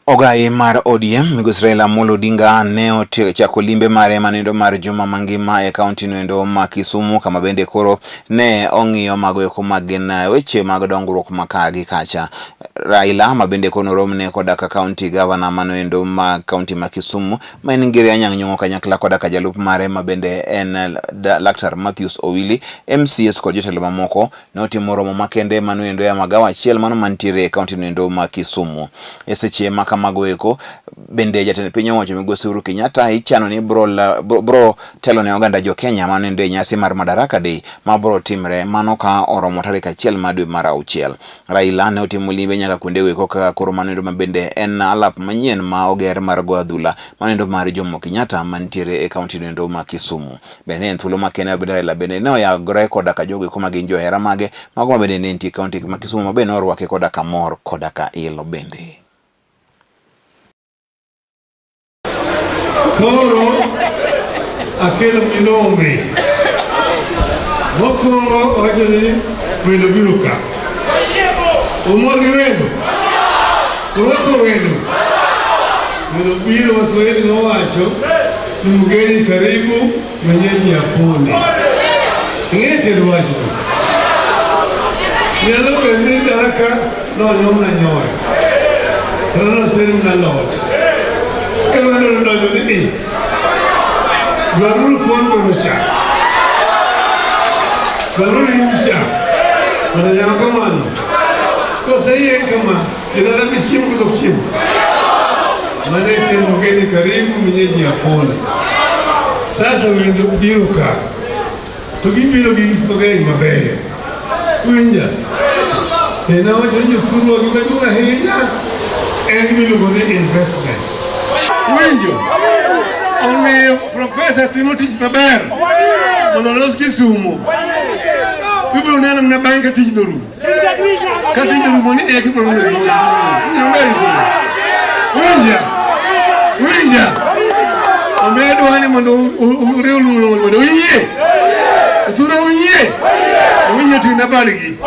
Ogai mar ODM Migosi Raila Amolo Odinga ne ochako limbe mare manindo mar juma mangima e kaunti noendo ma Kisumu, kama bende koro ne ong'iyo mago eko mag weche mag dongruok maka gi kacha. Raila ma bende kono romne koda ka kaunti governor manoendo ma kaunti ma Kisumu ma en ngire anyang' nyongo kanyakla koda ka jalup mare ma bende en Laktar Matthews Owili, MCS kod jotelo mamoko ne otimo romo makende manoendo ya magawa achiel mano mantiere e kaunti noendo ma Kisumu. E seche ma kamago eko bende jatend piny owacho Migosi Uhuru Kenyatta ichano ni bro telo ne oganda jo Kenya manoendo e nyasi mar Madaraka Day ma bro timre mano ka oromo tarik 1 dwe mar 6. Raila ne otimo limbe nyaka kuonde eko kaka koro manoendo ma bende en alap manyien ma oger mar go adhula manoendo mar Jomo Kenyatta mantiere e kaunti noendo ma Kisumu. Bende en thuolo makende bende Raila bende ne oyagore koda ka jogo eko ma gin johera mage mago ma bende ne nitie kaunti ma Kisumu ma bende orwake koda ka mor koda ka ilo bende. Koro akelo milombe mokwongo owacho ni wendo biro ka umor gi wendo urwako wendo biro. Waswahili nowacho ni mgeni karibu mwenyeji apone. Ing'e tiend wachno? Nyalo bedo ni daraka nonyomna nyoyo kata noterna lot kawendo nodonjo ni dwaruru fon gono cha dwaruru imcha mana nyako kamano koseyien kama jidara bichiemo koso chiemo mane tiend mgeni karibu mwenyeji apone. Sasa wendo biro ka to gibiro gi gik mang'eny mabeyo. Winja wacho ni jothurwa gi maduong' ahinya en gimiluongo ni investments. Winjo omiyo profesa timo tich maber mondo olos Kisumu. Ibiro neno mana bang' ka tich norumo. Ka tich norumo ni ibiro neno winja omiyo dwani mondo uriw luong mondo uyie thuro uyie tuna badgi.